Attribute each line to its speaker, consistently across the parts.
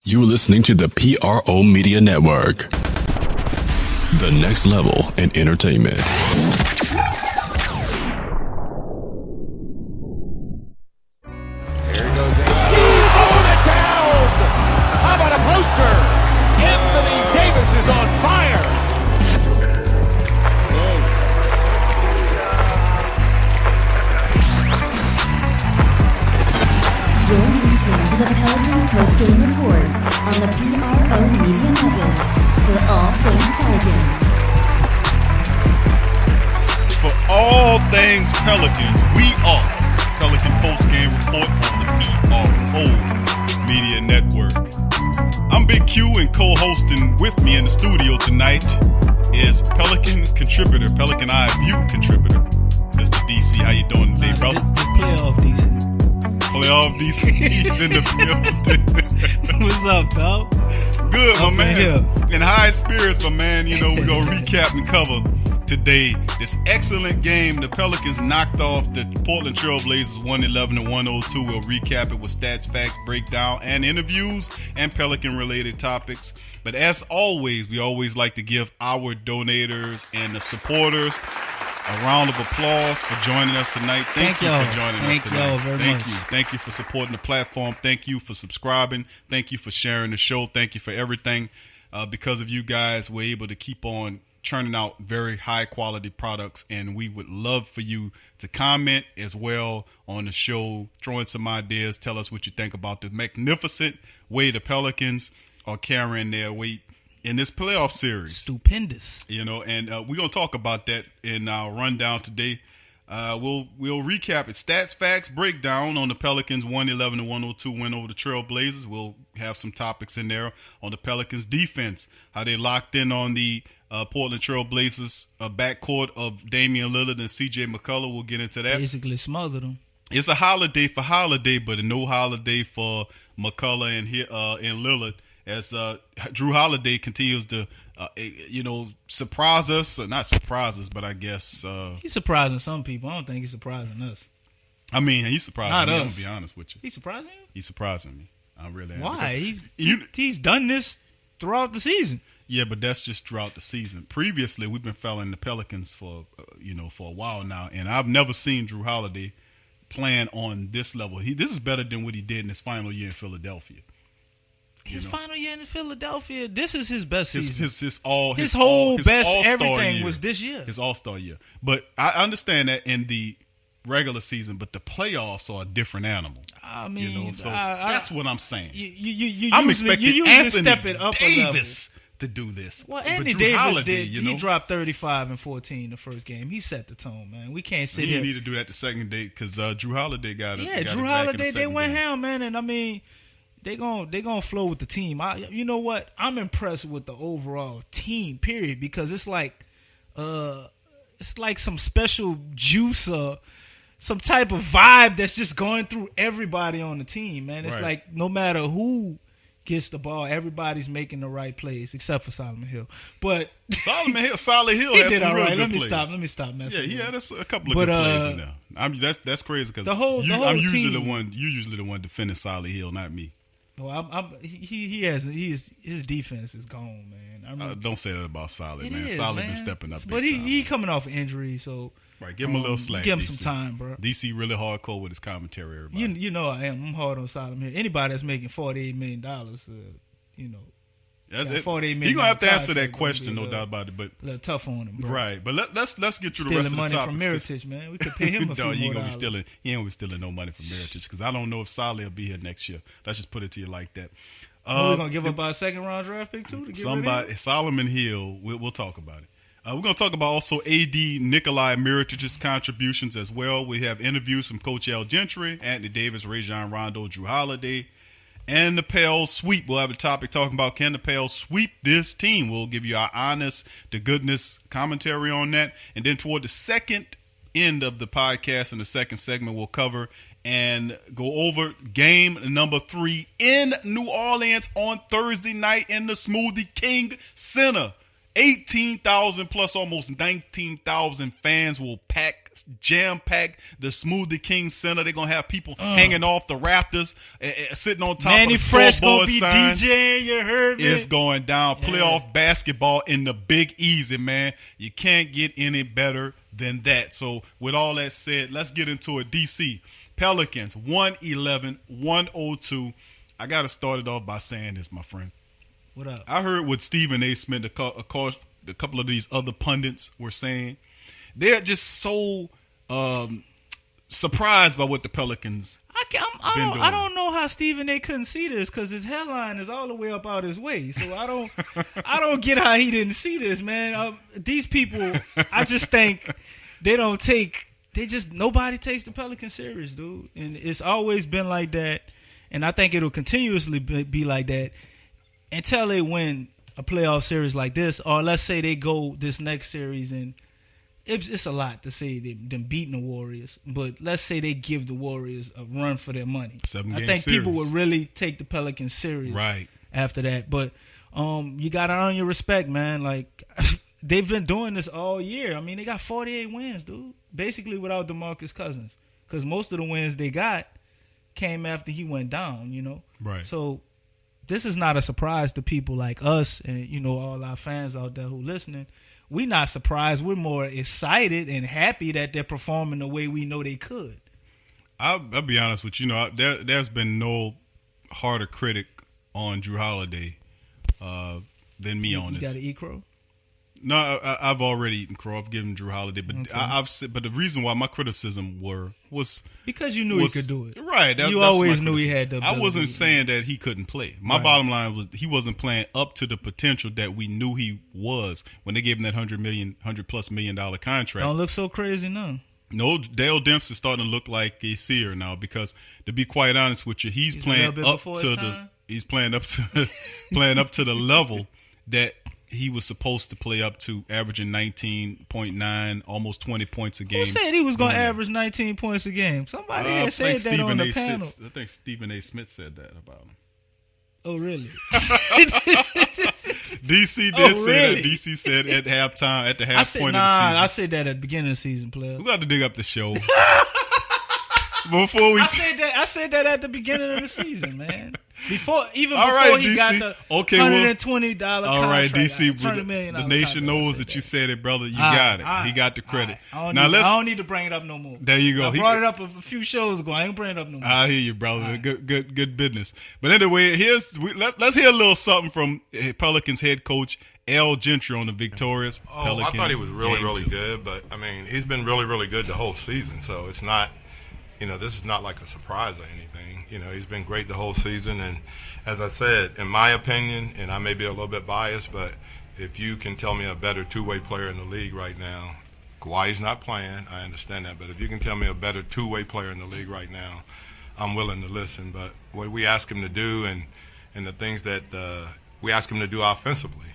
Speaker 1: You're listening to the PRO Media Network. The next level in entertainment.
Speaker 2: There he goes. Throwing it down. How about a poster? Anthony Davis is on fire.
Speaker 3: You're listening to the Pelicans post-game report on the PRO Media Network for all things Pelicans.
Speaker 4: For all things Pelicans, we are Pelican post-game report on the PRO Media Network. I'm Big Q, and co-hosting with me in the studio tonight is Pelican contributor, Pelican Eye View contributor, Mr. DC. How you doing today, brother?
Speaker 5: The playoff DC.
Speaker 4: Playoff DC. He's in the building.
Speaker 5: What's up, dog?
Speaker 4: Good, my
Speaker 5: Up in
Speaker 4: man.
Speaker 5: here.
Speaker 4: In high spirits, my man. You know, we're going to recap and cover today this excellent game. The Pelicans knocked off the Portland Trailblazers 111 and 102. We'll recap it with stats, facts, breakdown, and interviews and Pelican-related topics. But as always, we always like to give our donators and the supporters a round of applause for joining us tonight. Thank you
Speaker 5: y'all.
Speaker 4: for joining us
Speaker 5: Thank
Speaker 4: tonight.
Speaker 5: y'all very
Speaker 4: Thank
Speaker 5: much.
Speaker 4: you. Thank you for supporting the platform. Thank you for subscribing. Thank you for sharing the show. Thank you for everything. Because of you guys, we're able to keep on churning out very high-quality products, and we would love for you to comment as well on the show, throw in some ideas, tell us what you think about the magnificent way the Pelicans are carrying their weight in this playoff series.
Speaker 5: Stupendous.
Speaker 4: You know, and we're going to talk about that in our rundown today. We'll recap it. Stats, facts, breakdown on the Pelicans 111 and 102 win over the Trailblazers. We'll have some topics in there on the Pelicans defense, how they locked in on the Portland Trailblazers backcourt of Damian-Lillard and cj-mccollum. We'll get into that.
Speaker 5: Basically smothered them.
Speaker 4: It's a holiday for Holiday, but no holiday for McCullough and Lillard, as Jrue Holiday continues to, surprise us. Not surprise us, but I guess
Speaker 5: He's surprising some people. I don't think he's surprising us.
Speaker 4: I mean, he's surprising
Speaker 5: Not
Speaker 4: me. I'm
Speaker 5: us.
Speaker 4: going to be honest with you.
Speaker 5: He's surprising you?
Speaker 4: He's surprising me. I really am.
Speaker 5: Why?
Speaker 4: Because
Speaker 5: He's done this throughout the season.
Speaker 4: Yeah, but that's just throughout the season. Previously, we've been following the Pelicans for a while now, and I've never seen Jrue Holiday playing on this level. This is better than what he did in his final year in Philadelphia.
Speaker 5: His final year in Philadelphia, this is his best season.
Speaker 4: His
Speaker 5: whole best
Speaker 4: all-star
Speaker 5: everything
Speaker 4: year,
Speaker 5: was this year.
Speaker 4: His all-star year. But I understand that in the regular season, but the playoffs are a different animal.
Speaker 5: I mean,
Speaker 4: that's what I'm saying.
Speaker 5: I'm
Speaker 4: expecting
Speaker 5: you
Speaker 4: Anthony
Speaker 5: step it up
Speaker 4: Davis to do this.
Speaker 5: Well,
Speaker 4: But
Speaker 5: Anthony
Speaker 4: Jrue
Speaker 5: Davis
Speaker 4: Holiday,
Speaker 5: did. He dropped 35 and 14 the first game. He set the tone, man. We can't sit
Speaker 4: He
Speaker 5: here.
Speaker 4: didn't need to do that the second day because Jrue Holiday got it.
Speaker 5: Yeah, Jrue Holiday, they went ham, man, and I mean, they gonna flow with the team. You know what? I'm impressed with the overall team, period, because it's like some special juice or some type of vibe that's just going through everybody on the team, man. It's
Speaker 4: Right.
Speaker 5: like no matter who gets the ball, everybody's making the right plays except for Solomon Hill. But
Speaker 4: Solid Hill
Speaker 5: he
Speaker 4: had
Speaker 5: did
Speaker 4: some
Speaker 5: all
Speaker 4: real
Speaker 5: right.
Speaker 4: good
Speaker 5: Let me
Speaker 4: plays.
Speaker 5: stop messing.
Speaker 4: Yeah,
Speaker 5: with
Speaker 4: he
Speaker 5: him.
Speaker 4: had a couple of good plays in there. That's crazy because
Speaker 5: the
Speaker 4: usually
Speaker 5: team.
Speaker 4: the one. You usually the one defending Solid Hill, not me.
Speaker 5: Well, his defense is gone, man. I mean,
Speaker 4: Don't say that about Solid,
Speaker 5: it
Speaker 4: man.
Speaker 5: is,
Speaker 4: Solid
Speaker 5: man.
Speaker 4: been stepping up.
Speaker 5: But
Speaker 4: big time,
Speaker 5: he
Speaker 4: man.
Speaker 5: coming off an injury, so
Speaker 4: Right, give him a little slack.
Speaker 5: Give him
Speaker 4: DC.
Speaker 5: some time, bro.
Speaker 4: DC really hardcore with his commentary. Everybody.
Speaker 5: You know I am. I'm hard on Solomon Hill. Anybody that's making $48 million,
Speaker 4: That's
Speaker 5: got
Speaker 4: it.
Speaker 5: $48 million
Speaker 4: He gonna have to answer that
Speaker 5: contract,
Speaker 4: question,
Speaker 5: gonna
Speaker 4: no
Speaker 5: be
Speaker 4: doubt about it. But
Speaker 5: a little tough on him, bro.
Speaker 4: right, but let's get through the
Speaker 5: Stealing
Speaker 4: rest of the
Speaker 5: money
Speaker 4: topics.
Speaker 5: from Meritage, man. We could pay him a few
Speaker 4: No,
Speaker 5: more
Speaker 4: he ain't gonna be
Speaker 5: dollars.
Speaker 4: stealing. He ain't gonna be stealing no money from Meritage because I don't know if Solid will be here next year. Let's just put it to you like that.
Speaker 5: We're gonna give up our second round draft pick too to get rid of him?
Speaker 4: Solomon Hill. We'll talk about it. We're going to talk about also A.D. Nikolai Miritage's contributions as well. We have interviews from Coach Gentry, Anthony Davis, Rajon Rondo, Jrue Holiday, and the Pels sweep. We'll have a topic talking about can the Pels sweep this team. We'll give you our honest to goodness commentary on that. And then toward the second end of the podcast, in the second segment, we'll cover and go over game number 3 in New Orleans on Thursday night in the Smoothie King Center. 18,000 plus almost 19,000 fans will pack jam-packed the Smoothie King Center. They're going to have people hanging off the rafters, sitting on top
Speaker 5: Manny
Speaker 4: of the
Speaker 5: Fresh
Speaker 4: scoreboard
Speaker 5: gonna be
Speaker 4: signs.
Speaker 5: DJing, you heard me?
Speaker 4: It's going down. Playoff basketball in the Big Easy, man. You can't get any better than that. So with all that said, let's get into it. DC Pelicans 111-102. I got to start it off by saying this, my friend.
Speaker 5: What up?
Speaker 4: I heard what Stephen A. Smith, a couple of these other pundits were saying. They're just so surprised by what the Pelicans
Speaker 5: I don't know how Stephen A. couldn't see this because his headline is all the way up out his way. So I don't get how he didn't see this, man. These people, I just think nobody takes the Pelicans serious, dude. And it's always been like that. And I think it'll continuously be like that until they win a playoff series like this, or let's say they go this next series, and it's a lot to say them beating the Warriors, but let's say they give the Warriors a run for their money. I think people would really take the Pelicans serious after that. But you got to earn your respect, man. Like, they've been doing this all year. I mean, they got 48 wins, dude, basically without DeMarcus Cousins, because most of the wins they got came after he went down, you know?
Speaker 4: Right.
Speaker 5: So this is not a surprise to people like us and, you know, all our fans out there who listening. We're not surprised. We're more excited and happy that they're performing the way we know they could.
Speaker 4: I'll be honest with you. There's been no harder critic on Jrue Holiday than me on this.
Speaker 5: You got to eat crow?
Speaker 4: No, I've already eaten crow. I've given Jrue Holiday, but
Speaker 5: okay.
Speaker 4: But the reason why my criticism was
Speaker 5: because you knew he could do it,
Speaker 4: right?
Speaker 5: You always knew he had the ability.
Speaker 4: I wasn't saying that he couldn't play. My bottom line was he wasn't playing up to the potential that we knew he was when they gave him that $100+ million contract.
Speaker 5: Don't look so crazy now.
Speaker 4: No, Dale Dempsey's starting to look like a seer now because, to be quite honest with you, he's playing up to the level that he was supposed to play up to, averaging 19.9, almost 20 points a game.
Speaker 5: Who said he was going to average 19 points a game? Somebody had said that on the panel.
Speaker 4: I think Stephen A. Smith said that about him.
Speaker 5: Oh, really?
Speaker 4: DC did say that. DC said at halftime, at the half point of the season.
Speaker 5: I said that at the beginning of the season, player.
Speaker 4: We got to dig up the show. Before we
Speaker 5: I said that at the beginning of the season, man. Before he got the $120 contract.
Speaker 4: All right, DC.
Speaker 5: $100 million
Speaker 4: the nation knows that you said it, brother. You got it. He got the credit.
Speaker 5: I don't need to bring it up no more.
Speaker 4: There you go.
Speaker 5: I brought it up a few shows ago. I ain't bring it up no more.
Speaker 4: I hear you, brother. Right. Good business. But anyway, let's hear a little something from Pelicans head coach L. Gentry on the victorious Pelican.
Speaker 6: I thought he was really good, but I mean, he's been really good the whole season. So it's not. This is not like a surprise or anything. He's been great the whole season. And as I said, in my opinion, and I may be a little bit biased, but if you can tell me a better two-way player in the league right now, Kawhi's not playing, I understand that, but if you can tell me a better two-way player in the league right now, I'm willing to listen. But what we ask him to do and the things that we ask him to do offensively,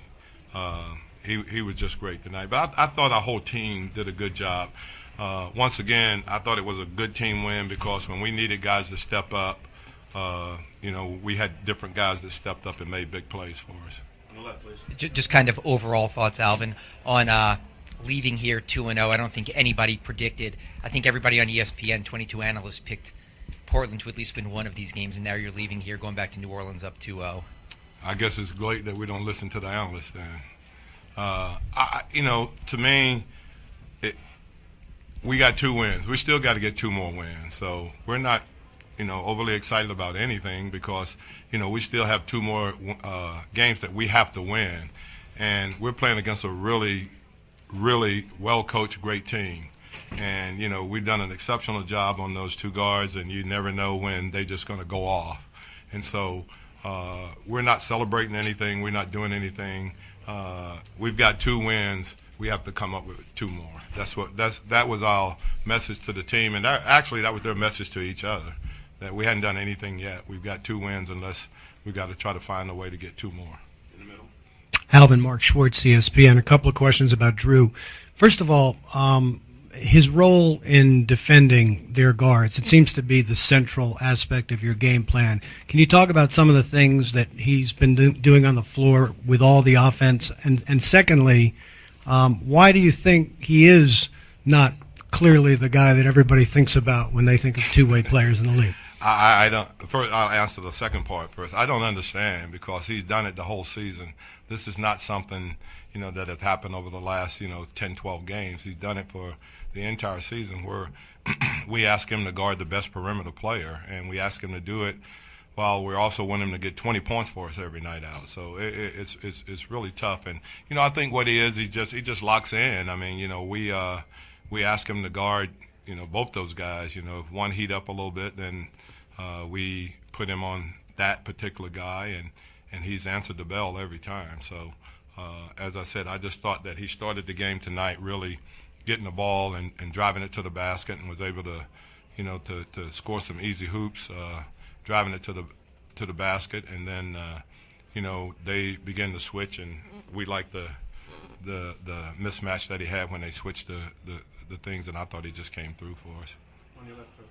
Speaker 6: he was just great tonight. But I thought our whole team did a good job. Once again, I thought it was a good team win because when we needed guys to step up, we had different guys that stepped up and made big plays for us. On the left, please.
Speaker 7: Just kind of overall thoughts, Alvin, on leaving here 2-0. I don't think anybody predicted. I think everybody on ESPN, 22 analysts, picked Portland to at least win one of these games, and now you're leaving here, going back to New Orleans up 2-0.
Speaker 6: I guess it's great that we don't listen to the analysts then. To me, we got 2 wins. We still got to get 2 more wins. So we're not, overly excited about anything because, we still have 2 more games that we have to win. And we're playing against a really, really well-coached, great team. And, we've done an exceptional job on those 2 guards, and you never know when they're just going to go off. And so we're not celebrating anything. We're not doing anything. We've got 2 wins. We have to come up with 2 more. That was our message to the team, and that was their message to each other, that we hadn't done anything yet. We've got 2 wins, unless we've got to try to find a way to get 2 more. In the middle.
Speaker 8: Alvin, Mark Schwartz, ESPN. A couple of questions about Jrue. First of all, his role in defending their guards, it seems to be the central aspect of your game plan. Can you talk about some of the things that he's been doing on the floor with all the offense? And secondly, why do you think he is not clearly the guy that everybody thinks about when they think of two-way players in the league.
Speaker 6: I don't. First, I'll answer the second part first. I don't understand because he's done it the whole season. This is not something, that has happened over the last, 10, 12 games. He's done it for the entire season where we ask him to guard the best perimeter player, and we ask him to do it while we also want him to get 20 points for us every night out. So it's really tough. And, I think what he is, he just locks in. I mean, we ask him to guard, both those guys. If one heat up a little bit, then we put him on that particular guy, and he's answered the bell every time. So, as I said, I just thought that he started the game tonight really getting the ball and driving it to the basket and was able to, to score some easy hoops, driving it to the basket, and then, they began to switch, and we liked the mismatch that he had when they switched the things, and I thought he just came through for us. On your left, Coach.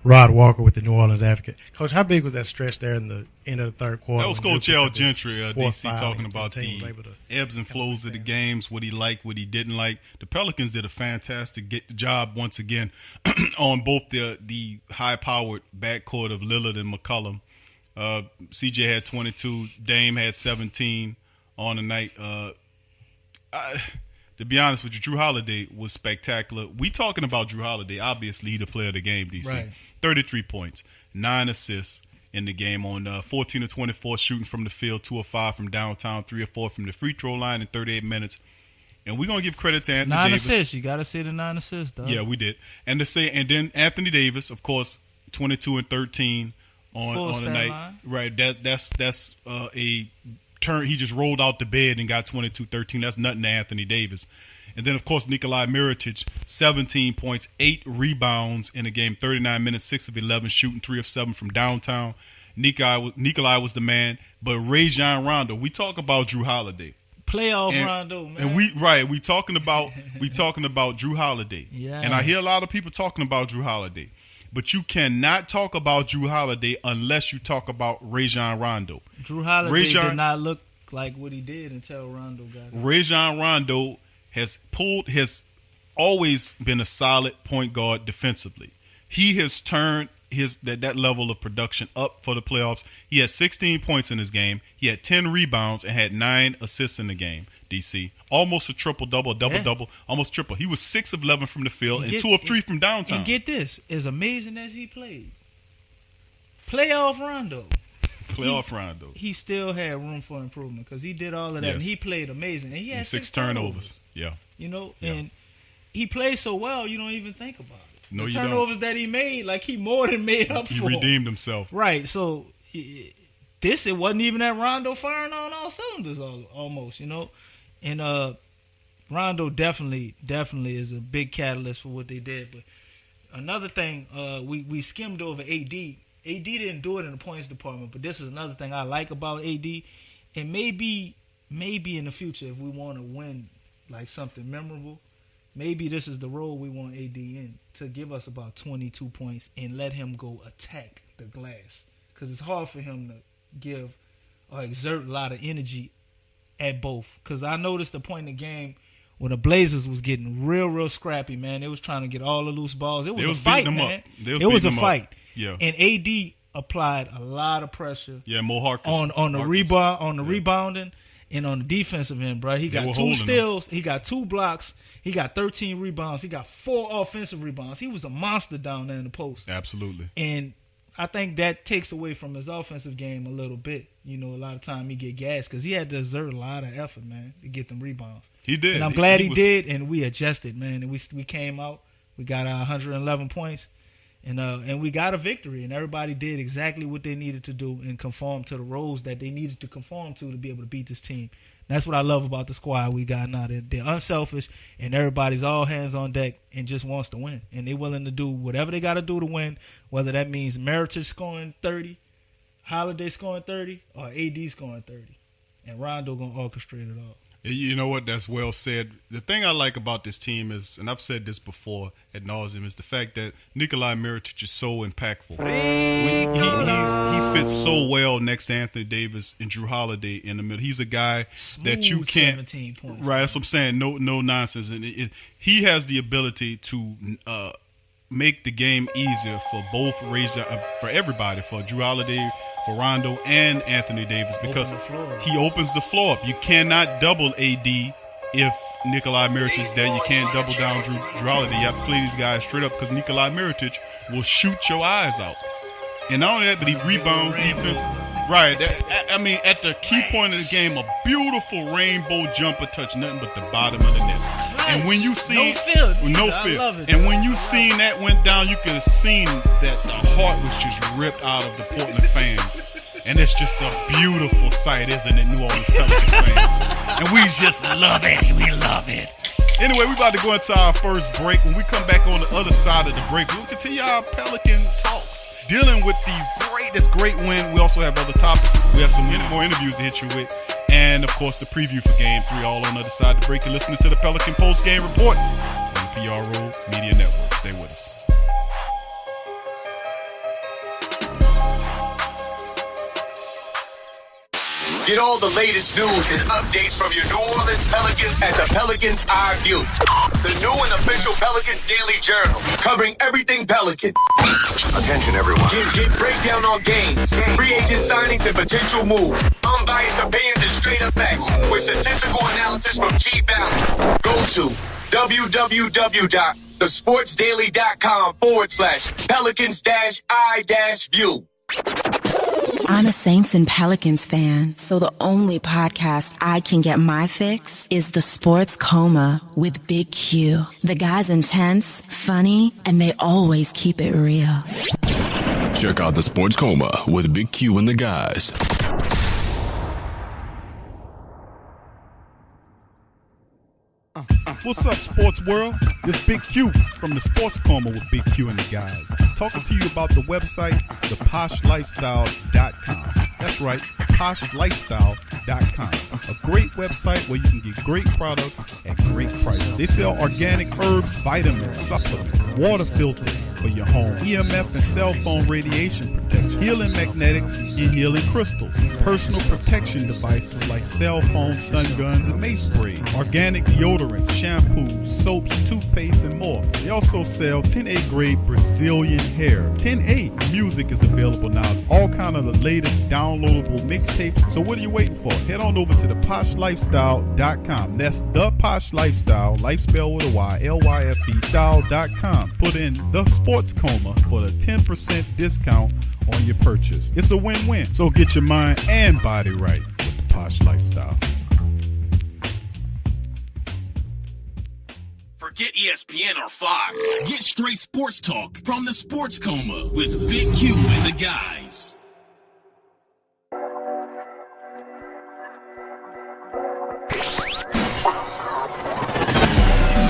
Speaker 9: Rod Walker with the New Orleans Advocate. Coach, how big was that stretch there in the end of the third quarter?
Speaker 4: That was Coach Gentry, DC, talking about the ebbs and flows of the games, what he liked, what he didn't like. The Pelicans did a fantastic job once again on both the high-powered backcourt of Lillard and McCollum. CJ had 22, Dame had 17 on the night. To be honest with you, Jrue Holiday was spectacular. We talking about Jrue Holiday, obviously the player of the game, DC.
Speaker 5: Right.
Speaker 4: 33 points, 9 assists in the game on 14 of 24 shooting from the field, 2 of 5 from downtown, 3 of 4 from the free throw line in 38 minutes. And we're going to give credit to Anthony Davis.
Speaker 5: 9 assists. You got to say the 9 assists, dog.
Speaker 4: Yeah, we did. And then Anthony Davis, of course, 22 and 13 on the night.
Speaker 5: Line.
Speaker 4: Right. That's a turn. He just rolled out the bed and got 22-13. That's nothing to Anthony Davis. And then, of course, Nikolai Mirotic, 17 points, 8 rebounds in the game, 39 minutes, 6 of 11 shooting, 3 of 7 from downtown. Nikolai was the man. But Rajon Rondo, we talk about Jrue Holiday.
Speaker 5: Playoff Rondo, man.
Speaker 4: And we talking about Jrue Holiday.
Speaker 5: Yeah.
Speaker 4: And I hear a lot of people talking about Jrue Holiday. But you cannot talk about Jrue Holiday unless you talk about Rajon Rondo.
Speaker 5: Jrue Holiday did not look like what he did until Rondo got it.
Speaker 4: Rajon Rondo has always been a solid point guard defensively. He has turned that level of production up for the playoffs. He had 16 points in his game. He had 10 rebounds and had 9 assists in the game, DC. Almost a triple-double, double-double, almost triple. He was 6 of 11 from the field and 2 of 3 from downtown.
Speaker 5: And get this, as amazing as he played, playoff Rondo.
Speaker 4: Rondo.
Speaker 5: He still had room for improvement because he did all of that.
Speaker 4: Yes.
Speaker 5: And he played amazing. And he had
Speaker 4: 6 turnovers. Yeah.
Speaker 5: And he played so well, you don't even think about it.
Speaker 4: No,
Speaker 5: the
Speaker 4: you
Speaker 5: turnovers
Speaker 4: don't.
Speaker 5: that he made, like he more than made up for.
Speaker 4: He redeemed himself.
Speaker 5: Right. So it wasn't even that Rondo firing on all cylinders almost, And Rondo definitely is a big catalyst for what they did. But another thing, we skimmed over AD. AD didn't do it in the points department, but this is another thing I like about AD. And maybe in the future, if we want to win like something memorable, maybe this is the role we want AD in, to give us about 22 points and let him go attack the glass. Because it's hard for him to give or exert a lot of energy at both. Because I noticed the point in the game where the Blazers was getting real scrappy, man. They was trying to get all the loose balls. It was a fight, man. It was a fight.
Speaker 4: Yeah.
Speaker 5: And AD applied a lot of pressure.
Speaker 4: Yeah, Mo Harkless.
Speaker 5: On the rebounding and on the defensive end, bro. He got 2 steals. He got 2 blocks. He got 13 rebounds. He got 4 offensive rebounds. He was a monster down there in the post.
Speaker 4: Absolutely.
Speaker 5: And I think that takes away from his offensive game a little bit. A lot of time he get gassed because he had to exert a lot of effort, man, to get them rebounds.
Speaker 4: He did.
Speaker 5: And I'm glad he did, and we adjusted, man. And we came out. We got 111 points. And we got a victory, and everybody did exactly what they needed to do and conform to the roles that they needed to conform to be able to beat this team. And that's what I love about the squad we got now. They're unselfish, and everybody's all hands on deck and just wants to win. And they're willing to do whatever they got to do to win, whether that means Mirotic scoring 30, Holiday scoring 30, or AD scoring 30. And Rondo going to orchestrate it all.
Speaker 4: You know what? That's well said. The thing I like about this team is, and I've said this before ad nauseum, is the fact that Nikolai Mirotic is so impactful. He fits so well next to Anthony Davis and Jrue Holiday in the middle. He's a guy that you can't.
Speaker 5: 17 points.
Speaker 4: Right, that's what I'm saying. No nonsense. And he has the ability to make the game easier for both for everybody, for Jrue Holiday, for Rondo, and Anthony Davis, because he opens the floor up. You cannot double AD if Nikolai Mirotic is there. You can't double down Jrue Holiday. You have to play these guys straight up because Nikolai Mirotic will shoot your eyes out. And not only that, but he rebounds defense. Right. At the key point of the game, a beautiful rainbow jumper touch nothing but the bottom of the net. And when you seen no fear, and when you seen that went down, you could have seen that the heart was just ripped out of the Portland fans. And it's just a beautiful sight, isn't it, New Orleans Pelicans fans? And we just love it. We love it. Anyway, we're about to go into our first break. When we come back on the other side of the break, we'll continue our Pelican talks, dealing with this great win. We also have other topics. We have some more interviews to hit you with. And, of course, the preview for Game 3, all on the other side of the break. You're listening to the Pelican Post-Game Report on the PRO Media Network. Stay with us.
Speaker 2: Get all the latest news and updates from your New Orleans Pelicans at the Pelicans Eye View, the new and official Pelicans Daily Journal, covering everything Pelicans. Attention, everyone. Get breakdown on games, free agent signings and potential moves, unbiased opinions and straight up facts with statistical analysis from G Balance. Go to www.thesportsdaily.com/Pelicans-I-View.
Speaker 10: I'm a Saints and Pelicans fan, so the only podcast I can get my fix is The Sports Coma with Big Q. The guy's intense, funny, and they always keep it real.
Speaker 1: Check out The Sports Coma with Big Q and the guys.
Speaker 4: What's up, sports world? This Big Q from the Sports Coma with Big Q and the guys. Talking to you about the website, theposhlifestyle.com. That's right, poshlifestyle.com. A great website where you can get great products at great prices. They sell organic herbs, vitamins, supplements, water filters for your home, EMF and cell phone radiation protection, healing magnetics and healing crystals, personal protection devices like cell phones, stun guns, and mace sprays, organic deodorants, shampoos, soaps, toothpaste, and more. They also sell 10A grade Brazilian hair. 10A music is available now. All kind of the latest downloadable mixtapes. So what are you waiting for? Head on over to theposhlifestyle.com. That's the Posh Lifestyle, life spelled with a Y, LYFE style.com. Put in the Sports Coma for the 10% discount on your purchase. It's a win-win. So get your mind and body right with the Posh Lifestyle.
Speaker 11: Forget ESPN or Fox. Get straight sports talk from the Sports Coma with Big Q and the guys.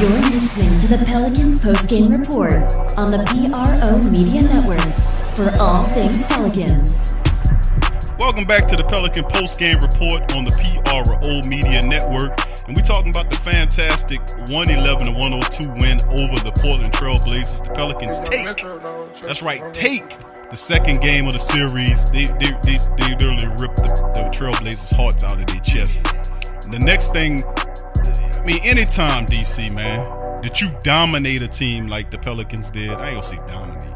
Speaker 3: You're listening to the Pelicans Post-Game Report on the PRO Media Network for all things Pelicans.
Speaker 4: Welcome back to the Pelican Post-Game Report on the PRO Media Network. And we're talking about the fantastic 111-102 win over the Portland Trailblazers. The Pelicans take the second game of the series. They literally ripped the Trailblazers' hearts out of their chest. And the next thing, I mean, anytime, DC, man, that you dominate a team like the Pelicans did, I ain't gonna say dominate,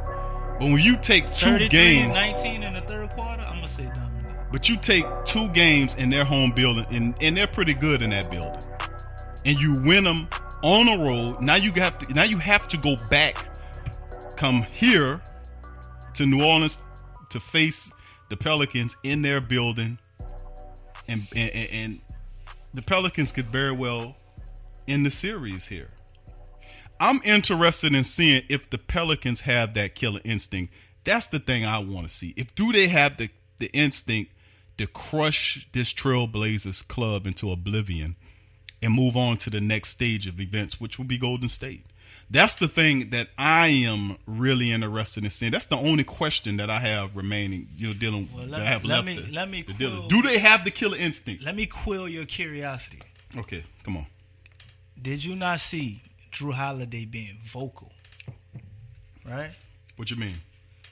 Speaker 4: but when you take two games,
Speaker 5: 19 in the third quarter, I'm gonna say dominate.
Speaker 4: But you take two games in their home building, and they're pretty good in that building, and you win them on the road. Now you have to go back, come here to New Orleans to face the Pelicans in their building, and the Pelicans could very well end the series here. I'm interested in seeing if the Pelicans have that killer instinct. That's the thing I want to see. Do they have the instinct to crush this Trailblazers club into oblivion and move on to the next stage of events, which will be Golden State? That's the thing that I am really interested in seeing. That's the only question that I have remaining, dealing.
Speaker 5: Well,
Speaker 4: that I have
Speaker 5: let
Speaker 4: left.
Speaker 5: me
Speaker 4: Do they have the killer instinct?
Speaker 5: Let me quell your curiosity.
Speaker 4: Okay, come on.
Speaker 5: Did you not see Jrue Holiday being vocal? Right?
Speaker 4: What you mean?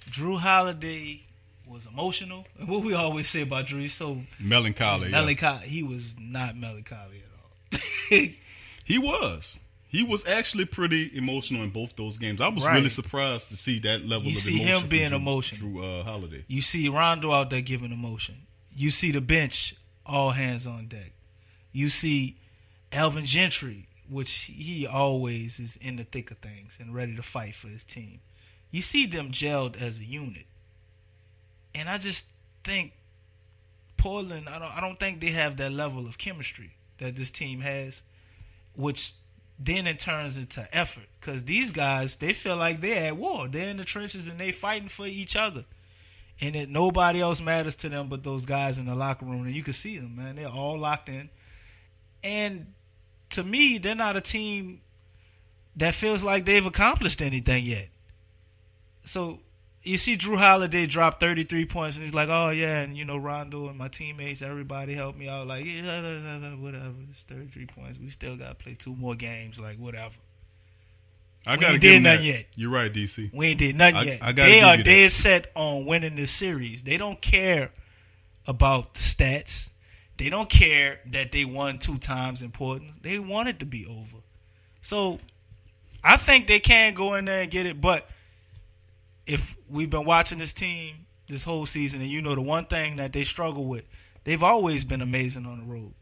Speaker 5: Jrue Holiday was emotional. And what we always say about Jrue, he's so
Speaker 4: melancholy.
Speaker 5: He was not melancholy at all.
Speaker 4: He was. He was actually pretty emotional in both those games. I was really surprised to see that level of emotion.
Speaker 5: You see him being emotional.
Speaker 4: Jrue Holiday.
Speaker 5: You see Rondo out there giving emotion. You see the bench, all hands on deck. You see Alvin Gentry, which he always is in the thick of things and ready to fight for his team. You see them gelled as a unit. And I just think Portland, I don't think they have that level of chemistry that this team has, which then it turns into effort. Because these guys, they feel like they're at war. They're in the trenches and they fighting for each other. And that nobody else matters to them but those guys in the locker room. And you can see them, man. They're all locked in. And to me, they're not a team that feels like they've accomplished anything yet. So you see Jrue Holiday drop 33 points, and he's like, oh, yeah, and, Rondo and my teammates, everybody helped me out. Like, yeah, whatever. It's 33 points. We still got to play 2 more games. Like, whatever.
Speaker 4: We
Speaker 5: ain't did nothing yet.
Speaker 4: You're right, DC.
Speaker 5: We ain't did nothing yet. They are dead set on winning this series. They don't care about the stats. They don't care that they won 2 times in Portland. They want it to be over. So I think they can go in there and get it. But if we've been watching this team this whole season, and the one thing that they struggle with, they've always been amazing on the road.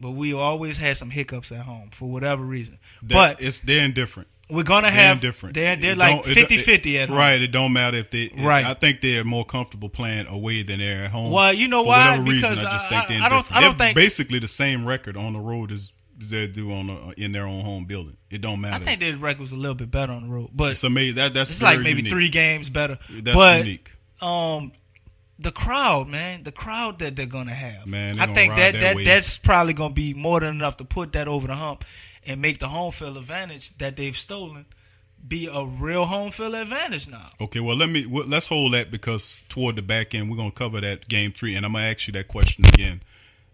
Speaker 5: But we always had some hiccups at home for whatever reason. They're
Speaker 4: indifferent.
Speaker 5: We're gonna have
Speaker 4: different.
Speaker 5: They're like 50-50 at home.
Speaker 4: Right. It don't matter if they.
Speaker 5: Right.
Speaker 4: I think they're more comfortable playing away than they're at home.
Speaker 5: Well, you know
Speaker 4: for
Speaker 5: why?
Speaker 4: Whatever
Speaker 5: Because
Speaker 4: reason, I just think they're indifferent.
Speaker 5: I don't think
Speaker 4: basically the same record on the road as they do in their own home building. It don't matter.
Speaker 5: I think their record was a little bit better on the road, but
Speaker 4: it's amazing. That's
Speaker 5: it's
Speaker 4: very
Speaker 5: like maybe
Speaker 4: unique.
Speaker 5: 3 games better.
Speaker 4: That's unique.
Speaker 5: The crowd, man, the crowd that they're gonna have.
Speaker 4: Man,
Speaker 5: I think that's probably gonna be more than enough to put that over the hump and make the home field advantage that they've stolen be a real home field advantage now.
Speaker 4: Okay, well let's hold that, because toward the back end we're gonna cover that game 3, and I'm gonna ask you that question again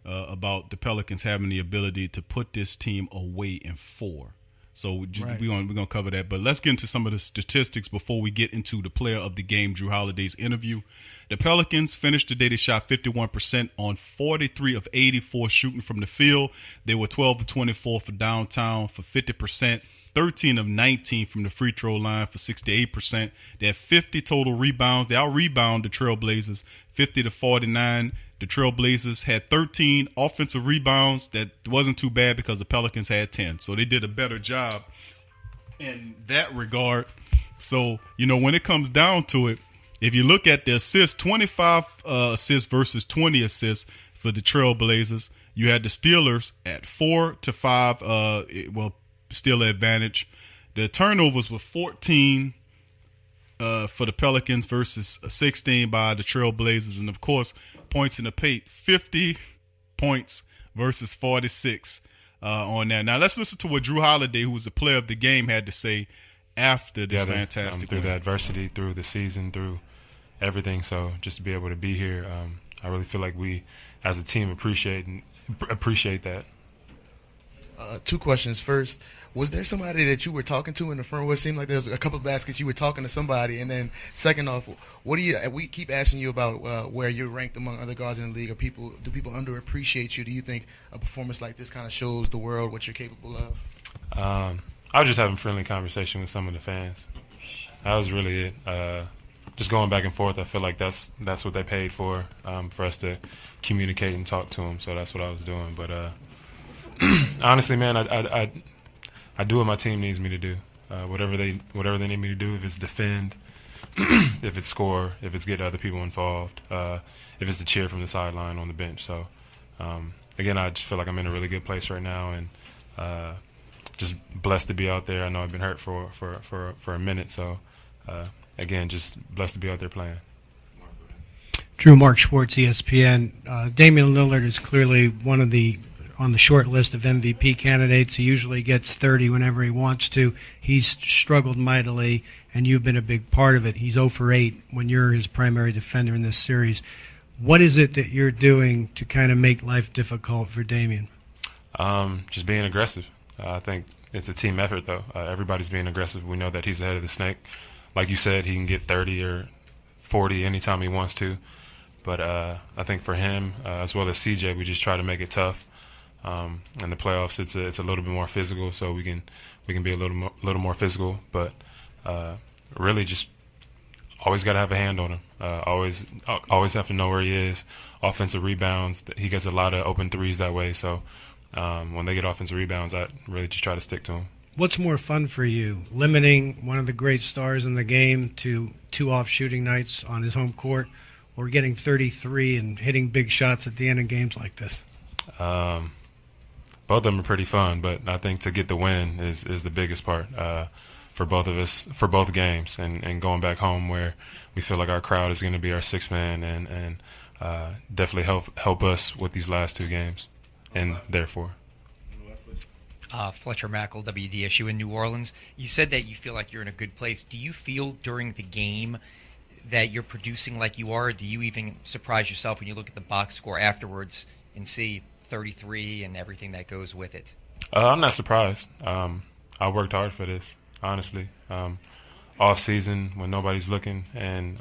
Speaker 4: about the Pelicans having the ability to put this team away in 4. So we're gonna cover that, but let's get into some of the statistics before we get into the player of the game, Jrue Holiday's interview. The Pelicans finished the day, they shot 51% on 43 of 84 shooting from the field. They were 12 of 24 for downtown for 50%. 13 of 19 from the free throw line for 68%. They had 50 total rebounds. They out-rebound the Trailblazers 50-49. The Trailblazers had 13 offensive rebounds. That wasn't too bad because the Pelicans had 10. So they did a better job in that regard. So, when it comes down to it, if you look at the assists, 25 assists versus 20 assists for the Trailblazers. You had the Steelers at 4-5, still advantage. The turnovers were 14 for the Pelicans versus 16 by the Trailblazers. And, of course, points in the paint, 50 points versus 46 on that. Now, let's listen to what Jrue Holiday, who was the player of the game, had to say after this fantastic
Speaker 12: through
Speaker 4: win.
Speaker 12: the adversity, through the season, through everything. So just to be able to be here, I really feel like we, as a team, appreciate that.
Speaker 13: 2 questions. First, was there somebody that you were talking to in the front row? It seemed like there was a couple of baskets you were talking to somebody. And then second off, we keep asking you about where you're ranked among other guards in the league. Do people underappreciate you? Do you think a performance like this kind of shows the world what you're capable of?
Speaker 12: I was just having a friendly conversation with some of the fans. That was really it. Just going back and forth. I feel like that's what they paid for us to communicate and talk to them. So that's what I was doing. But honestly, man, I do what my team needs me to do. Whatever they need me to do. If it's defend, if it's score, if it's get other people involved, if it's to cheer from the sideline on the bench. So again, I just feel like I'm in a really good place right now, and just blessed to be out there. I know I've been hurt for a minute, so again, just blessed to be out there playing.
Speaker 8: Drew, Mark Schwartz, ESPN. Damian-Lillard is clearly on the short list of MVP candidates. He usually gets 30 whenever he wants to. He's struggled mightily, and you've been a big part of it. He's 0 for 8 when you're his primary defender in this series. What is it that you're doing to kind of make life difficult for Damian?
Speaker 12: Just being aggressive. I think it's a team effort, though. Everybody's being aggressive. We know that he's ahead of the snake. Like you said, he can get 30 or 40 anytime he wants to. But I think for him, as well as CJ, we just try to make it tough. In the playoffs, it's a little bit more physical, so we can be a little more physical. But really, just always got to have a hand on him. Always have to know where he is. Offensive rebounds, he gets a lot of open threes that way. So when they get offensive rebounds, I really just try to stick to him.
Speaker 8: What's more fun for you, limiting one of the great stars in the game to 2 off shooting nights on his home court, or getting 33 and hitting big shots at the end of games like this?
Speaker 12: Both of them are pretty fun, but I think to get the win is the biggest part for both of us, for both games, and going back home where we feel like our crowd is going to be our sixth man and definitely help us with these last 2 games, and therefore.
Speaker 7: Fletcher Mackel, WDSU in New Orleans. You said that you feel like you're in a good place. Do you feel during the game that you're producing like you are, or do you even surprise yourself when you look at the box score afterwards and see 33 and everything that goes with it?
Speaker 12: I'm not surprised. I worked hard for this, honestly. Off season when nobody's looking, and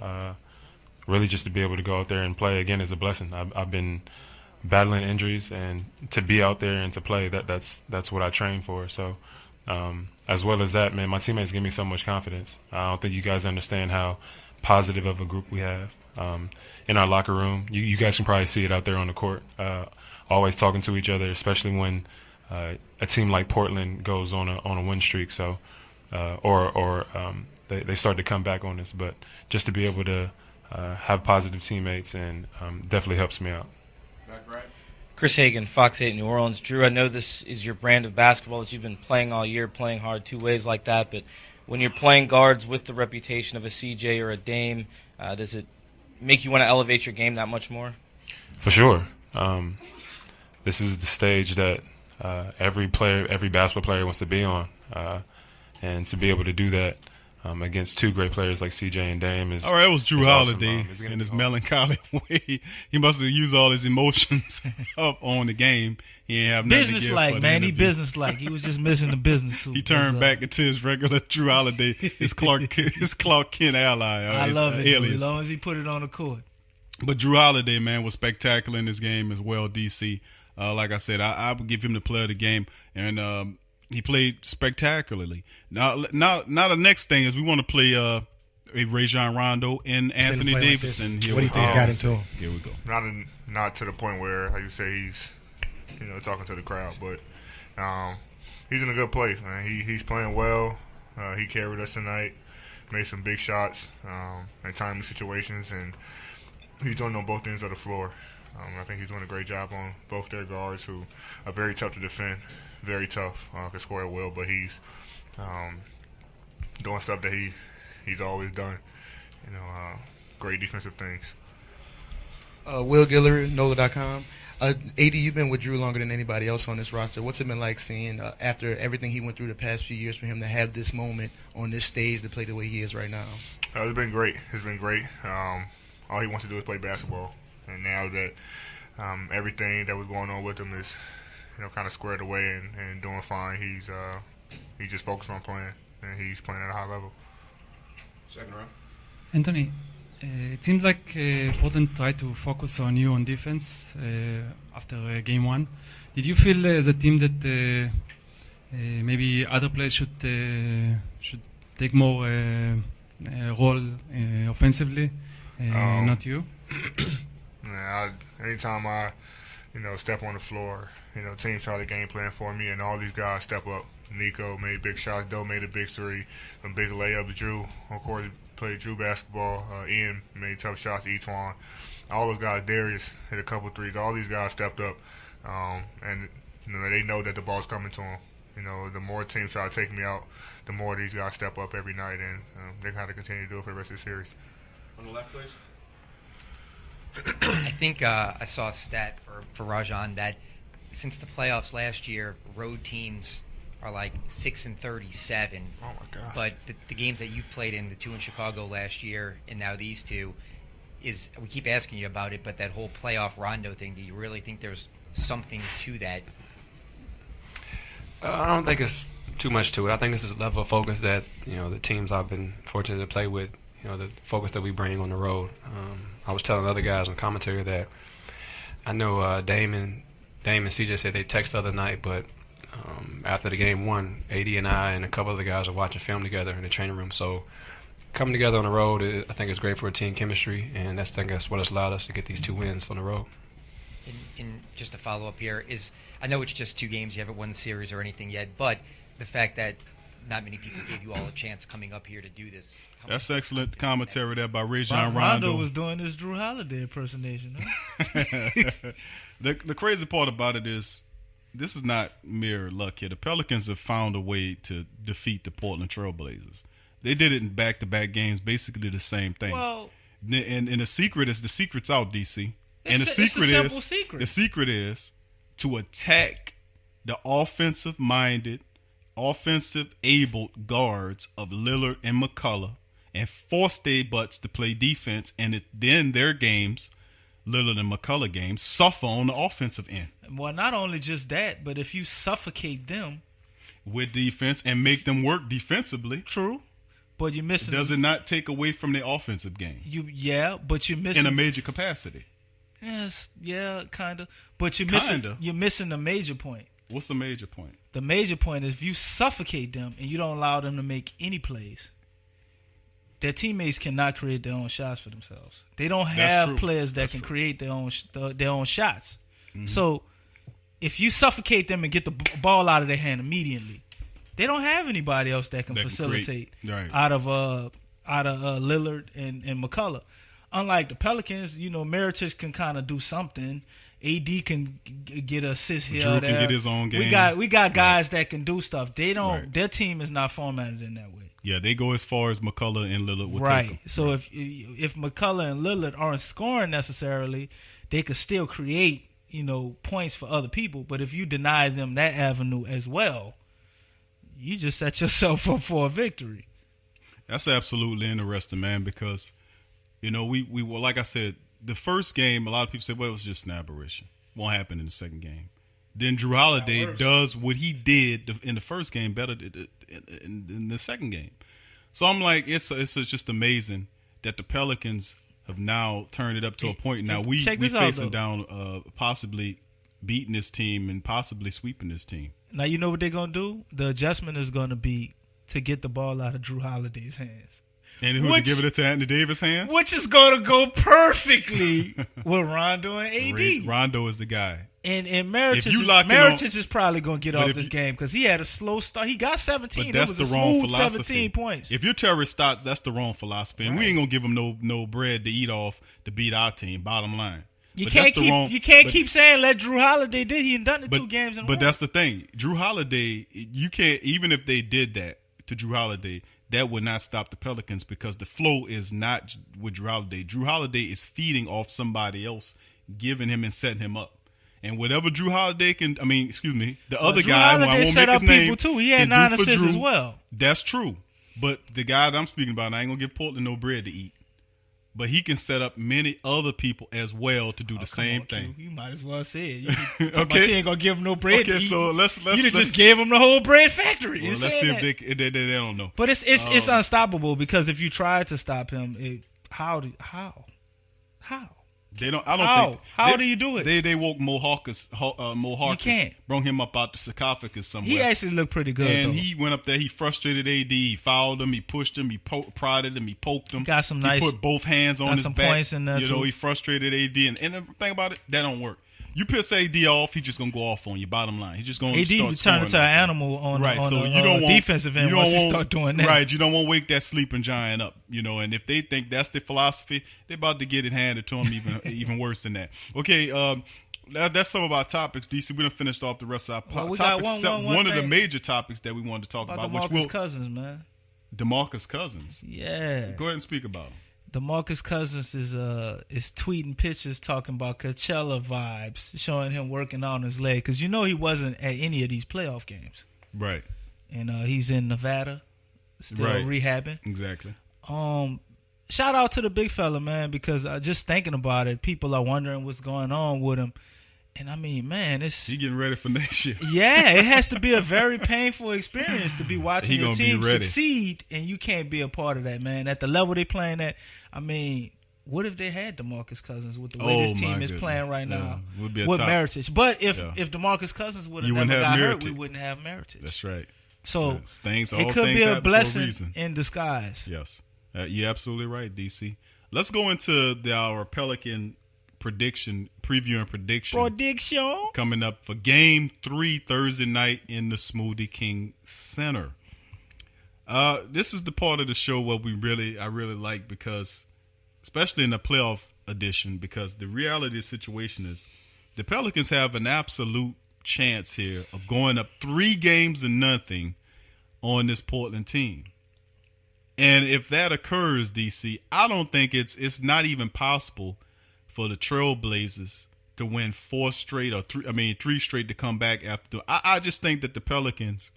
Speaker 12: really just to be able to go out there and play again is a blessing. I've been battling injuries, and to be out there and to play, that's what I train for. So as well as that, man, my teammates give me so much confidence. I don't think you guys understand how positive of a group we have in our locker room. You guys can probably see it out there on the court. Always talking to each other, especially when a team like Portland goes on a win streak. So they start to come back on us. But just to be able to have positive teammates and definitely helps me out.
Speaker 14: Chris Hagan, Fox 8 New Orleans. Jrue, I know this is your brand of basketball that you've been playing all year, playing hard 2 ways like that, but when you're playing guards with the reputation of a CJ or a Dame, does it make you want to elevate your game that much more?
Speaker 12: For sure. This is the stage that every basketball player wants to be on, and to be able to do that against 2 great players like CJ and Dame is. All
Speaker 4: right, it was Jrue Holiday
Speaker 12: awesome.
Speaker 4: in his melancholy way. He must have used all his emotions up on the game. He didn't have nothing to give
Speaker 5: business-like,
Speaker 4: for the
Speaker 5: man. He
Speaker 4: interview.
Speaker 5: business-like. He was just missing the business suit.
Speaker 4: He turned back into his regular Jrue Holiday, his Clark Kent ally.
Speaker 5: I love it,
Speaker 4: alias.
Speaker 5: as long as he put it on the court.
Speaker 4: But Jrue Holiday, man, was spectacular in this game as well, DC. Like I said, I would give him the player of the game, and he played spectacularly. Now the next thing is we want to play a Rajon Rondo and Anthony Davis. And
Speaker 9: what do you think's got into him?
Speaker 4: Here we go.
Speaker 6: Not to the point where, like you say, he's talking to the crowd, but he's in a good place, man. He's playing well. He carried us tonight, made some big shots in timely situations, and he's doing on both ends of the floor. I think he's doing a great job on both their guards, who are very tough to defend, very tough, can score at will, but he's doing stuff that he's always done. Great defensive things.
Speaker 13: Will Guillory, NOLA.com. AD, you've been with Jrue longer than anybody else on this roster. What's it been like seeing, after everything he went through the past few years, for him to have this moment on this stage to play the way he is right now?
Speaker 6: It's been great. It's been great. All he wants to do is play basketball. And now that everything that was going on with him is, kind of squared away and doing fine, he's just focused on playing, and he's playing at a high level.
Speaker 15: Second round. Anthony, it seems like Portland tried to focus on you on defense after game 1. Did you feel as a team that maybe other players should take more role offensively, not you?
Speaker 6: Anytime I, step on the floor, teams try to game plan for me, and all these guys step up. Nico made big shots. Doe made a big 3, some big layups. Jrue, of course, played Jrue basketball. Ian made tough shots. Etwan, all those guys. Darius hit a couple 3s. All these guys stepped up, and they know that the ball's coming to them. The more teams try to take me out, the more these guys step up every night, and they kind of continue to do it for the rest of the series.
Speaker 15: On the left, please.
Speaker 7: I think I saw a stat for Rajon that since the playoffs last year, road teams are like 6-37.
Speaker 6: Oh my God!
Speaker 7: But the games that you've played in, the 2 in Chicago last year, and now these 2, we keep asking you about it. But that whole playoff Rondo thing, do you really think there's something to that?
Speaker 16: I don't think it's too much to it. I think this is a level of focus that, the teams I've been fortunate to play with, the focus that we bring on the road. I was telling other guys on commentary that I know Dame and CJ said they texted the other night, but after the game one, AD and I and a couple other guys are watching film together in the training room. So coming together on the road, I think it's great for team chemistry, and I think that's what has allowed us to get these 2 wins on the road.
Speaker 7: And just to follow up here is, I know it's just 2 games, you haven't won the series or anything yet, but the fact that not many people gave you all a chance coming up here to do this.
Speaker 4: That's excellent commentary there by Rajon Rondo.
Speaker 5: Rondo was doing his Jrue Holiday impersonation. Huh?
Speaker 4: The crazy part about it is, this is not mere luck here. The Pelicans have found a way to defeat the Portland Trailblazers. They did it in back-to-back games, basically the same thing.
Speaker 5: Well,
Speaker 4: and the secret's out, DC. And
Speaker 5: it's a simple secret.
Speaker 4: The secret is to attack the offensive-minded, offensive-able guards of Lillard and McCollum and force their butts to play defense, and then their games, Lillard and McCollum games, suffer on the offensive end.
Speaker 5: Well, not only just that, but if you suffocate them
Speaker 4: with defense and make them work defensively.
Speaker 5: True. But you're missing.
Speaker 4: Does it not take away from their offensive game?
Speaker 5: But you're missing
Speaker 4: in a major capacity.
Speaker 5: Yes, yeah, kind of. But you're missing the major point.
Speaker 4: What's the major point?
Speaker 5: The major point is, if you suffocate them and you don't allow them to make any plays, their teammates cannot create their own shots for themselves. They don't have players that can create their own shots. Mm-hmm. So if you suffocate them and get the ball out of their hand immediately, they don't have anybody else that can facilitate out of Lillard and McCullough. Unlike the Pelicans, Mirotic can kind of do something. AD can get an assist here.
Speaker 4: Jrue can get his own game.
Speaker 5: We got guys that can do stuff. They don't. Right. Their team is not formatted in that way.
Speaker 4: Yeah, they go as far as McCullough and Lillard will take them.
Speaker 5: So if McCullough and Lillard aren't scoring necessarily, they could still create points for other people. But if you deny them that avenue as well, you just set yourself up for a victory.
Speaker 4: That's absolutely interesting, man, because we were, like I said, the first game, a lot of people say, well, it was just an aberration. Won't happen in the second game. Then Jrue Holiday does what he did in the first game better in the second game. So I'm like, it's just amazing that the Pelicans have now turned it up to a point. Now we facing down possibly beating this team and possibly sweeping this team.
Speaker 5: Now you know what they're going to do? The adjustment is going to be to get the ball out of Jrue Holiday's hands.
Speaker 4: And who to give it to Anthony Davis' hands?
Speaker 5: Which is going to go perfectly with Rondo and AD.
Speaker 4: Rondo is the guy.
Speaker 5: And Mirotic is probably going to get off this game because he had a slow start. He got 17.
Speaker 4: But that's
Speaker 5: it was
Speaker 4: the
Speaker 5: a
Speaker 4: wrong
Speaker 5: smooth
Speaker 4: philosophy.
Speaker 5: 17 points.
Speaker 4: If you're Terry Stotts, that's the wrong philosophy. And we ain't going to give him no bread to eat off to beat our team, bottom line.
Speaker 5: You can't keep saying let Jrue Holiday did. He had done it 2 games in a row.
Speaker 4: But that's the thing. Jrue Holiday, you can't, even if they did that to Jrue Holiday, that would not stop the Pelicans because the flow is not with Jrue Holiday. Jrue Holiday is feeding off somebody else, giving him and setting him up. And whatever Jrue Holiday the other guy, who I won't make his name,
Speaker 5: too. He had 9 assists as well.
Speaker 4: That's true. But the guy that I'm speaking about, I ain't going to give Portland no bread to eat. But he can set up many other people as well to do the same thing.
Speaker 5: You might as well say it. You ain't gonna give him no bread.
Speaker 4: Okay, so let's
Speaker 5: just gave him the whole bread factory.
Speaker 4: Well, let's see if they don't know.
Speaker 5: But it's unstoppable because if you try to stop him, how?
Speaker 4: They don't. I don't think.
Speaker 5: How do you do it?
Speaker 4: They woke Mo Harkless.
Speaker 5: You can't.
Speaker 4: Brought him up out the sarcophagus somewhere.
Speaker 5: He actually looked pretty good.
Speaker 4: And
Speaker 5: though.
Speaker 4: he went up there. He frustrated AD. He fouled him. He pushed him. He prodded him. He poked him.
Speaker 5: He got some
Speaker 4: He put both hands on his
Speaker 5: some
Speaker 4: back.
Speaker 5: Points in there too.
Speaker 4: He frustrated AD. And the thing about it, that don't work. You piss AD off, he's just gonna go off on you. Bottom line, he's just gonna
Speaker 5: AD turn into an animal on the defensive end once you start doing that.
Speaker 4: Right, you don't want to wake that sleeping giant up, And if they think that's the philosophy, they're about to get it handed to them even worse than that. Okay, that's some of our topics. DC, we done finished off the rest of our topics. One of the major topics that we wanted to talk about,
Speaker 5: DeMarcus Cousins, man.
Speaker 4: DeMarcus Cousins.
Speaker 5: Yeah.
Speaker 4: Go ahead and speak about him.
Speaker 5: DeMarcus Cousins is tweeting pictures talking about Coachella vibes, showing him working on his leg because he wasn't at any of these playoff games.
Speaker 4: Right.
Speaker 5: And he's in Nevada, still rehabbing.
Speaker 4: Exactly.
Speaker 5: Shout out to the big fella, man, because just thinking about it, people are wondering what's going on with him. And I mean, man, it's
Speaker 4: he getting ready for next year.
Speaker 5: Yeah, it has to be a very painful experience to be watching your team
Speaker 4: ready.
Speaker 5: succeed, and you can't be a part of that, man. At the level they playing at, I mean, what if they had DeMarcus Cousins with the way this team is playing right now
Speaker 4: would be
Speaker 5: with
Speaker 4: top.
Speaker 5: Meritage? But if DeMarcus Cousins would have never got hurt, we wouldn't have Meritage.
Speaker 4: That's right.
Speaker 5: So
Speaker 4: things,
Speaker 5: it could be a blessing in disguise.
Speaker 4: Yes, you're absolutely right, DC. Let's go into our Pelican preview and prediction coming up for Game 3 Thursday night in the Smoothie King Center. This is the part of the show where I really like, because especially in the playoff edition, because the reality of the situation is the Pelicans have an absolute chance here of going up 3-0 on this Portland team. And if that occurs, DC, I don't think it's not even possible for the Trailblazers to win 3 straight to come back after. I just think that the Pelicans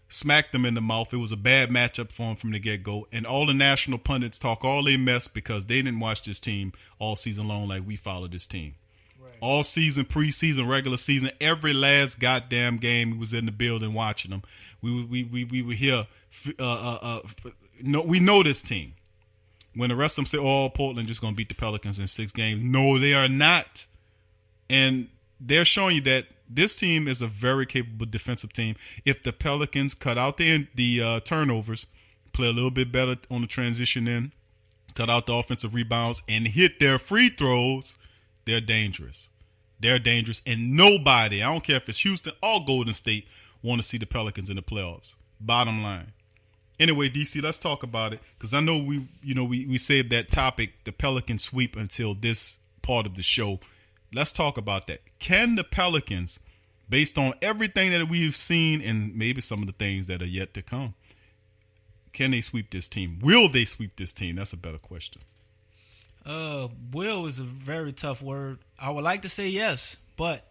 Speaker 4: smacked them in the mouth. It was a bad matchup for them from the get-go. And all the national pundits talk all they mess because they didn't watch this team all season long like we followed this team. Right. All season, preseason, regular season, every last goddamn game we was in the building watching them. We were here. We know this team. When the rest of them say, "Oh, Portland just going to beat the Pelicans in 6 games," no, they are not. And they're showing you that this team is a very capable defensive team. If the Pelicans cut out the turnovers, play a little bit better on the transition end, cut out the offensive rebounds, and hit their free throws, they're dangerous. They're dangerous. And nobody, I don't care if it's Houston or Golden State, want to see the Pelicans in the playoffs. Bottom line. Anyway, DC, let's talk about it, because I know we saved that topic, the Pelican sweep, until this part of the show. Let's talk about that. Can the Pelicans, based on everything that we've seen and maybe some of the things that are yet to come, can they sweep this team? Will they sweep this team? That's a better question.
Speaker 5: Will is a very tough word. I would like to say yes, but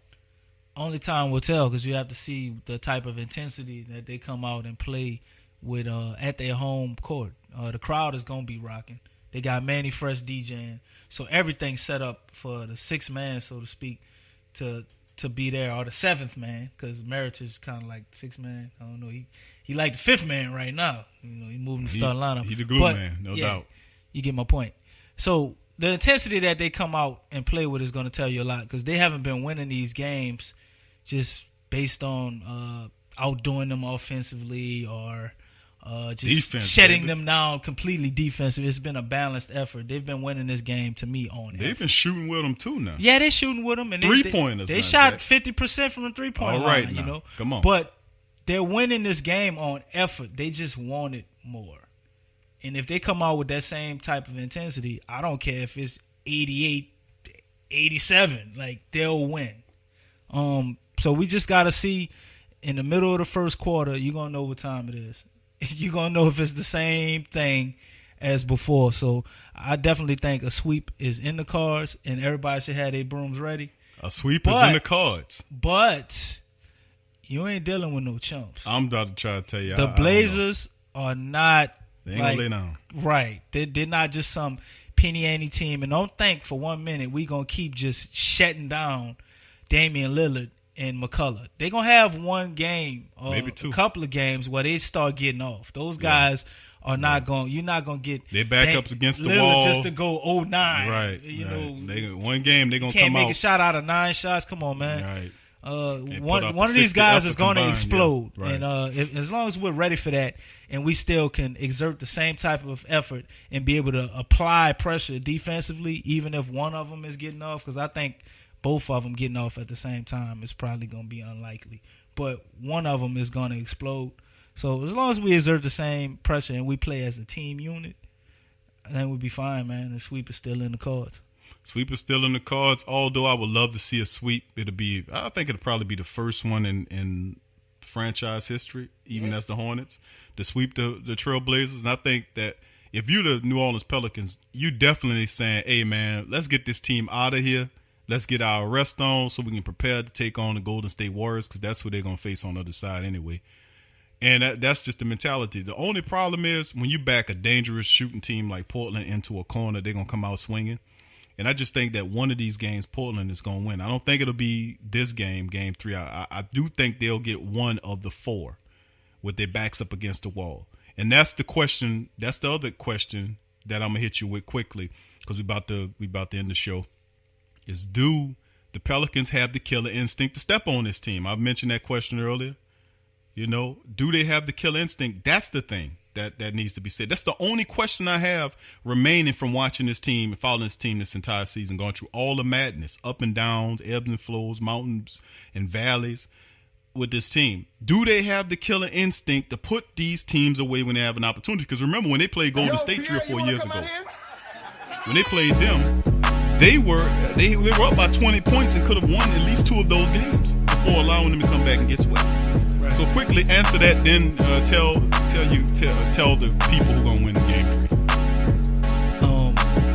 Speaker 5: only time will tell, because you have to see the type of intensity that they come out and play with at their home court. The crowd is going to be rocking. They got Manny Fresh DJing. So everything's set up for the 6th man, so to speak, to be there, or the 7th man, because Merritt is kind of like 6th man. I don't know. He like the 5th man right now. He's moving the starting lineup.
Speaker 4: He's the glue man, no doubt.
Speaker 5: You get my point. So the intensity that they come out and play with is going to tell you a lot, because they haven't been winning these games just based on outdoing them offensively or just shutting them down completely defensive. It's been a balanced effort. They've been winning this game, to me, on effort.
Speaker 4: They've been shooting with them too now.
Speaker 5: Yeah, they're shooting with them. And
Speaker 4: three-pointers.
Speaker 5: They shot 50% from the three-point line.
Speaker 4: All right, now.
Speaker 5: Come on. But they're winning this game on effort. They just want it more. And if they come out with that same type of intensity, I don't care if it's 88, 87. Like, they'll win. So we just got to see in the middle of the first quarter, you're going to know what time it is. You're going to know if it's the same thing as before. So I definitely think a sweep is in the cards, and everybody should have their brooms ready.
Speaker 4: A sweep is in the cards.
Speaker 5: But you ain't dealing with no chumps.
Speaker 4: I'm about to try to tell you.
Speaker 5: The Blazers are not.
Speaker 4: They ain't going to lay down.
Speaker 5: Right. They're not just some penny-ante team. And don't think for 1 minute we going to keep just shutting down Damian-Lillard and McCollum. They're going to have one game or
Speaker 4: maybe two.
Speaker 5: A couple of games where they start getting off. Those guys are not going – you're not going to get
Speaker 4: they back up against the
Speaker 5: Lillard
Speaker 4: wall.
Speaker 5: just to go 0-9.
Speaker 4: Right.
Speaker 5: You know,
Speaker 4: one game they're going to come out.
Speaker 5: Can't make a shot out of 9 shots. Come on, man.
Speaker 4: Right.
Speaker 5: One of these guys is going to explode.
Speaker 4: Yeah. Right.
Speaker 5: And as long as we're ready for that and we still can exert the same type of effort and be able to apply pressure defensively, even if one of them is getting off, because I think both of them getting off at the same time is probably going to be unlikely. But one of them is going to explode. So as long as we exert the same pressure and we play as a team unit, then we'll be fine, man. The sweep is still in the cards.
Speaker 4: Sweep is still in the cards, although I would love to see a sweep. I think it'll probably be the first one in franchise history, even as the Hornets, to sweep the Trailblazers. And I think that if you're the New Orleans Pelicans, you definitely saying, hey, man, let's get this team out of here. Let's get our rest on so we can prepare to take on the Golden State Warriors, because that's who they're going to face on the other side anyway. And that's just the mentality. The only problem is when you back a dangerous shooting team like Portland into a corner, they're going to come out swinging. And I just think that one of these games, Portland is going to win. I don't think it'll be this game, game 3. I do think they'll get one of the 4 with their backs up against the wall. And that's the question. That's the other question that I'm going to hit you with quickly, because we about to end the show, is do the Pelicans have the killer instinct to step on this team? I've mentioned that question earlier. You know, do they have the killer instinct? That's the thing that needs to be said. That's the only question I have remaining from watching this team and following this team this entire season, going through all the madness, up and downs, ebbs and flows, mountains and valleys with this team. Do they have the killer instinct to put these teams away when they have an opportunity? Because remember, when they played Golden State 3 or 4 years ago, when they played them, they were up by 20 points and could have won at least 2 of those games before allowing them to come back and get swept. Right. So quickly answer that, then tell the people who are going to win the game
Speaker 5: 3.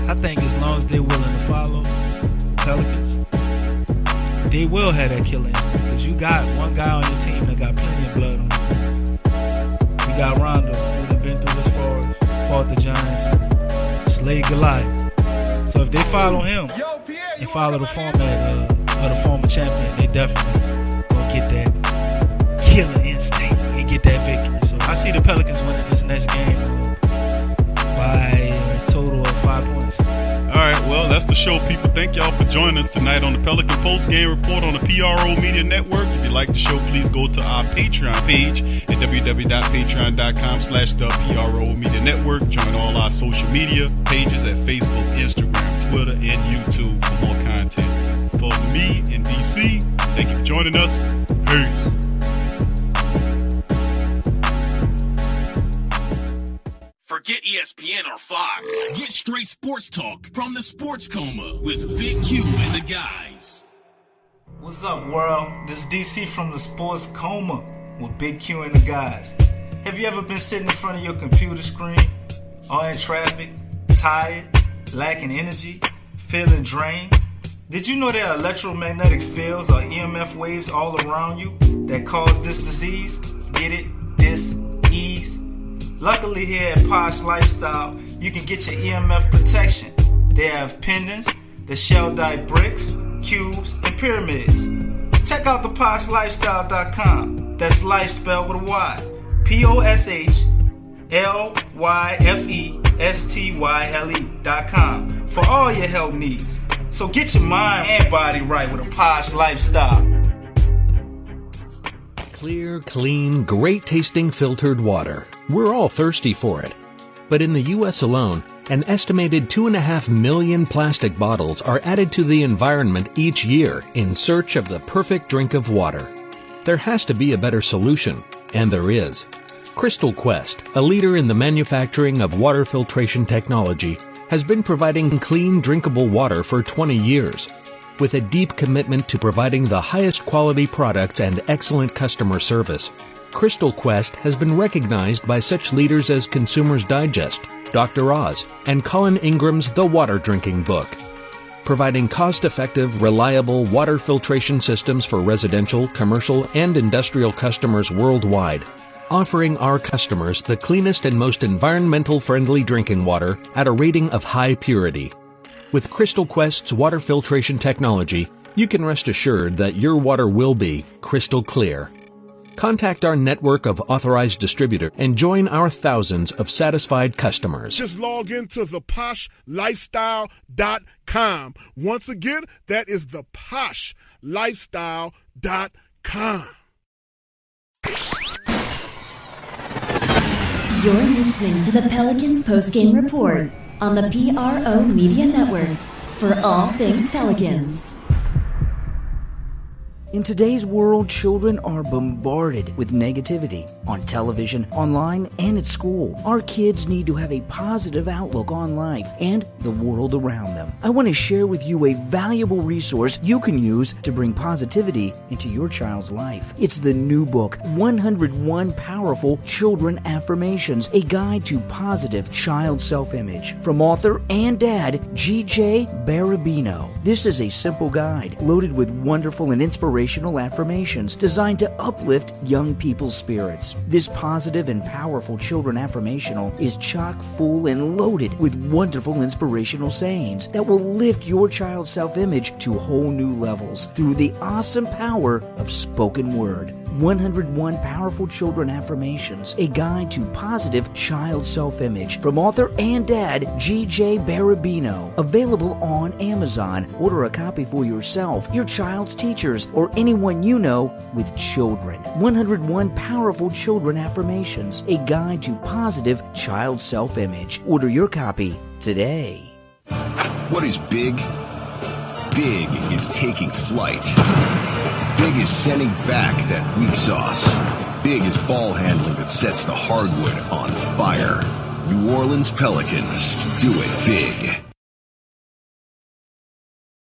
Speaker 5: I think as long as they're willing to follow Pelicans, they will have that killer instinct. Because you got one guy on your team that got plenty of blood on his hands. You got Rondo, who's been through this fought the Giants, slayed Goliath. So if they follow him and follow the format of the former champion, they definitely gonna get that killer instinct and get that victory. So I see the Pelicans winning this next game by a total of 5 points.
Speaker 4: All right, well, that's the show, people. Thank y'all for joining us tonight on the Pelican Post Game Report on the PRO Media Network. If you like the show, please go to our Patreon page at www.patreon.com/the PRO Media Network. Join all our social media pages at Facebook, Instagram, Twitter, and YouTube for more content. For me in DC, thank you for joining us. Peace.
Speaker 11: Forget ESPN or Fox. Get straight sports talk from the Sports Coma with Big Q and the guys.
Speaker 5: What's up, world? This is DC from the Sports Coma with Big Q and the guys. Have you ever been sitting in front of your computer screen, or in traffic, tired, lacking energy, feeling drained? Did you know there are electromagnetic fields or EMF waves all around you that cause this disease? Get it? Dis-ease? Luckily here at Posh Lifestyle, you can get your EMF protection. They have pendants, the shell-dyed bricks, cubes, and pyramids. Check out the PoshLifestyle.com. That's life spelled with a Y. PoshLyfestyle.com for all your health needs. So get your mind and body right with a Posh Lifestyle.
Speaker 17: Clear, clean, great-tasting filtered water. We're all thirsty for it. But in the U.S. alone, an estimated 2.5 million plastic bottles are added to the environment each year in search of the perfect drink of water. There has to be a better solution, and there is. Crystal Quest, a leader in the manufacturing of water filtration technology, has been providing clean, drinkable water for 20 years. With a deep commitment to providing the highest quality products and excellent customer service, Crystal Quest has been recognized by such leaders as Consumers Digest, Dr. Oz, and Colin Ingram's The Water Drinking Book. Providing cost-effective, reliable water filtration systems for residential, commercial, and industrial customers worldwide, offering our customers the cleanest and most environmental-friendly drinking water at a rating of high purity. With Crystal Quest's water filtration technology, you can rest assured that your water will be crystal clear. Contact our network of authorized distributors and join our thousands of satisfied customers.
Speaker 18: Just log into thePoshLifestyle.com. Once again, that is thePoshLifestyle.com.
Speaker 3: You're listening to the Pelicans Post-Game Report on the PRO Media Network for all things Pelicans.
Speaker 19: In today's world, children are bombarded with negativity on television, online, and at school. Our kids need to have a positive outlook on life and the world around them. I want to share with you a valuable resource you can use to bring positivity into your child's life. It's the new book, 101 Powerful Children Affirmations, a guide to positive child self-image, from author and dad, G.J. Barabino. This is a simple guide loaded with wonderful and inspirational inspirational affirmations designed to uplift young people's spirits. This positive and powerful children affirmational is chock full and loaded with wonderful inspirational sayings that will lift your child's self-image to whole new levels through the awesome power of spoken word. 101 Powerful Children Affirmations, a guide to positive child self-image from author and dad G.J. Barabino. Available on Amazon. Order a copy for yourself, your child's teachers, or anyone you know with children. 101 Powerful Children Affirmations, a guide to positive child self-image. Order your copy today.
Speaker 20: What is big? Big is taking flight. Big is sending back that weak sauce. Big is ball handling that sets the hardwood on fire. New Orleans Pelicans, do it big.